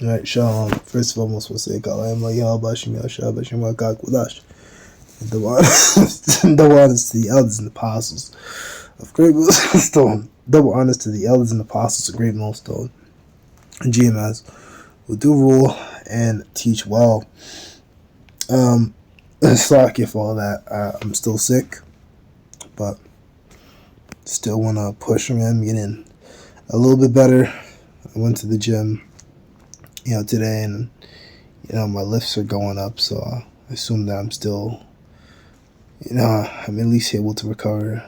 Alright, Shalom. First of all, most will say, Kalayim Yahweh Shem Yahshua B'Shem Rakak Wadash. Double honors to the elders and apostles of Great Millstone. Double honors to the elders and apostles of Great Millstone. And GMS, who do rule and teach well. Sorry for all that. I'm still sick, but still want to push, man. Getting a little bit better. I went to the gym, today, and my lifts are going up, so I assume that I'm still, I'm at least able to recover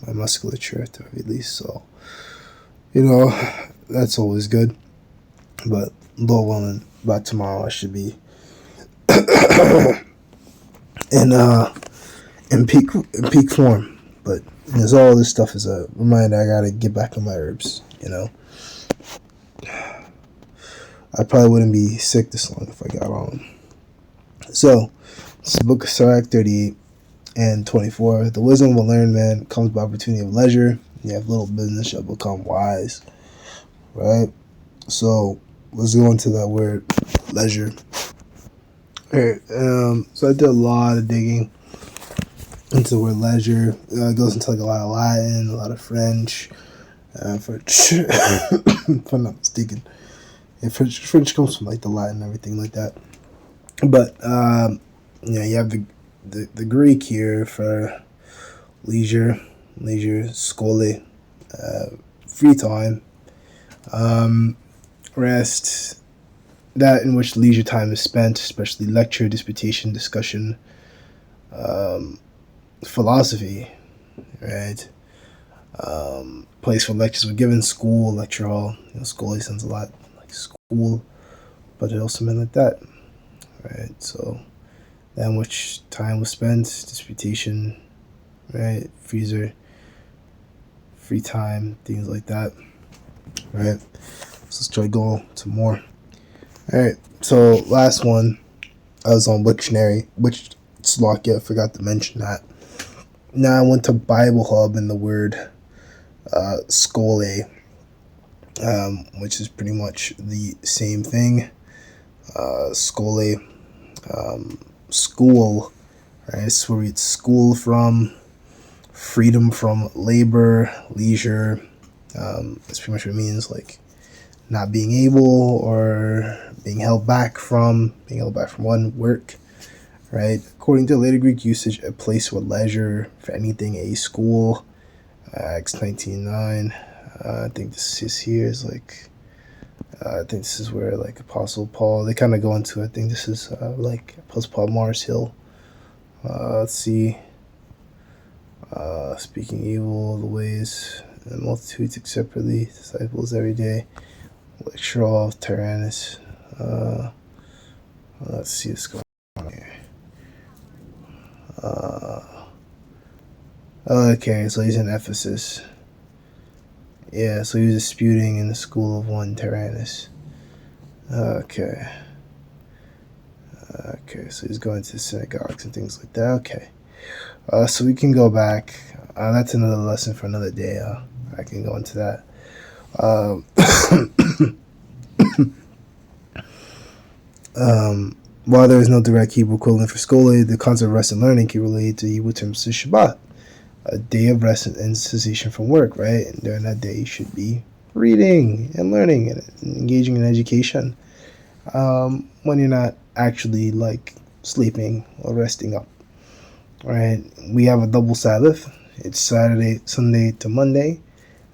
my musculature at the very least. So, that's always good. But Lord willing, by tomorrow I should be in peak form. But as all this stuff is a reminder, I gotta get back on my herbs. I probably wouldn't be sick this long if I got on. So, this is the book of Sirach 38 and 24. The wisdom of a learned man comes by opportunity of leisure. You have little business shall become wise. Right? So, let's go into that word, leisure. Alright, so I did a lot of digging into the word leisure. It goes into a lot of Latin, a lot of French, French, if I'm not mistaken. Yeah, French comes from the Latin and everything like that. But you have the Greek here for leisure, skole, free time, rest, that in which leisure time is spent, especially lecture, disputation, discussion, philosophy, right? Place where lectures were given, school, lecture hall. School sounds a lot like school, but it also meant like that, right? So that in which time was spent, disputation, right? Freezer, free time, things like that, right? So let's try to go to more. Alright, so last one, I was on Wiktionary, which Slovakia, I forgot to mention that. Now I went to Bible Hub, and the word skole, which is pretty much the same thing. Skole, school, right? It's where it's school from, freedom from labor, leisure. That's pretty much what it means, like not being able or being held back from one work, right? According to later Greek usage, a place with leisure for anything, a school. Acts 19:9. I think this is here is I think this is where Apostle Paul, they kind of go into. I think this is Apostle Paul Mars Hill. Let's see. Speaking evil, the ways, the multitudes separately, disciples every day. Lecture of Tyrannus. Let's see what's going on here. Okay, so he's in Ephesus. Yeah, so he was disputing in the school of one Tyrannus. Okay, so he's going to synagogues and things like that. Okay. So we can go back. That's another lesson for another day. I can go into that. While there is no direct Hebrew equivalent for skole, the concept of rest and learning can relate to Hebrew terms to Shabbat, a day of rest and cessation from work, right? And during that day, you should be reading and learning and engaging in education. When you're not actually sleeping or resting up, right? We have a double Sabbath. It's Sunday to Monday,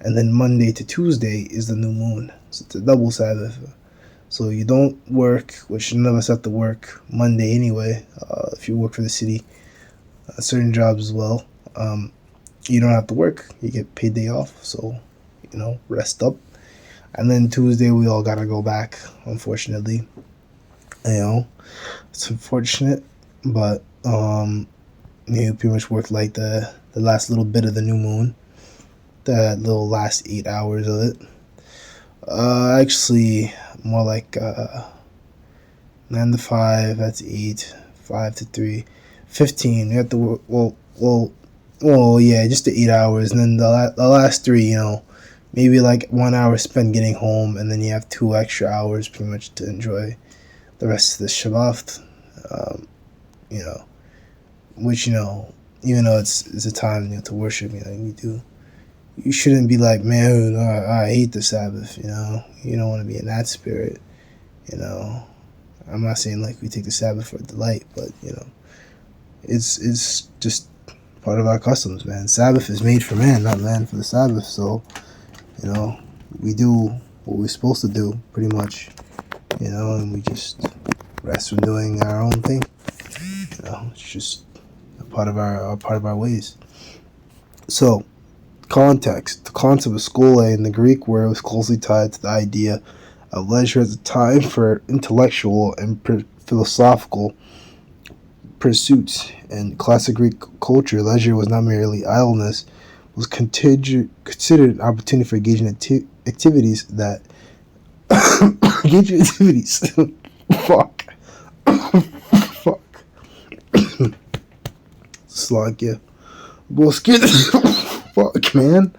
and then Monday to Tuesday is the new moon. So it's a double Sabbath. So you don't work, which none of us have to work Monday anyway. If you work for the city, certain jobs as well, you don't have to work. You get paid day off. So, rest up. And then Tuesday, we all gotta go back, unfortunately. It's unfortunate, but you pretty much work the last little bit of the new moon, the little last 8 hours of it. Actually, more 9 to 5, that's 8, 5 to 3, 15. You have to work, well, yeah, just the 8 hours, and then the last 3, maybe like 1 hour spent getting home, and then you have 2 extra hours pretty much to enjoy the rest of the Shabbat. You know, which even though it's a time to worship, you do. You shouldn't be like, man, I hate the Sabbath. You don't want to be in that spirit. I'm not saying like we take the Sabbath for delight, but it's just part of our customs, man. Sabbath is made for man, not man for the Sabbath. So we do what we're supposed to do, pretty much. And we just rest from doing our own thing. It's just a part of our ways. So, context: the concept of skole in the Greek word was closely tied to the idea of leisure as a time for intellectual and philosophical pursuits. In classic Greek culture, leisure was not merely idleness; it was considered an opportunity for engaging activities that fuck. Fuck. Slovakia. Bullshit. Fuck, man.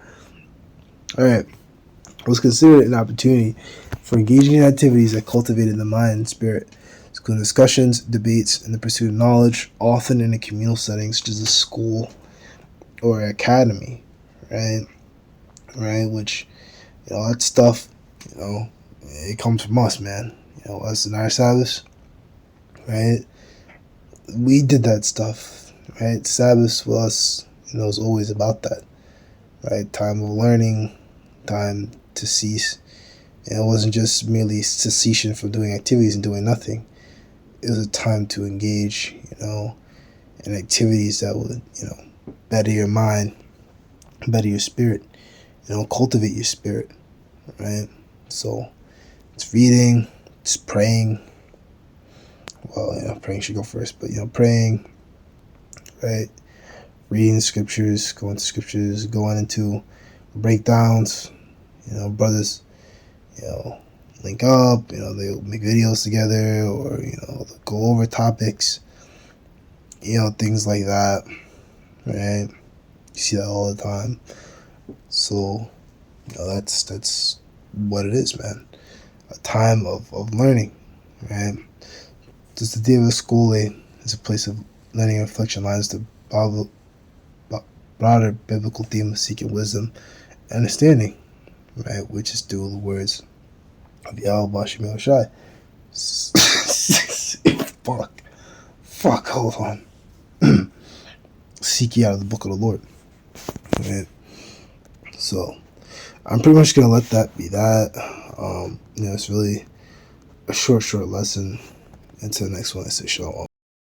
Alright. It was considered an opportunity for engaging in activities that cultivated the mind and spirit, including discussions, debates, and the pursuit of knowledge, often in a communal setting such as a school or academy, right? Which, that stuff, it comes from us, man. Us in our Sabbath, right? We did that stuff, right? Sabbath for us, is always about that, right? Time of learning, time to cease. And it wasn't just merely cessation from doing activities and doing nothing. It was a time to engage, in activities that would, better your mind, better your spirit, cultivate your spirit, right? So it's reading, it's praying. Well, praying should go first, but praying, right? Reading scriptures, going into breakdowns. Brothers, link up. They'll make videos together, or they'll go over topics. Things like that, right? You see that all the time. So, that's what it is, man. A time of learning, right? Just the day of skole is a place of learning and reflection, lines the broader biblical theme of seeking wisdom and understanding, right? Which is due to the words of Yahweh Shemel Shai. Fuck, hold on. Seek ye out of the book of the Lord. Right? So, I'm pretty much going to let that be that. It's really a short lesson. Until the next one, I say shalom.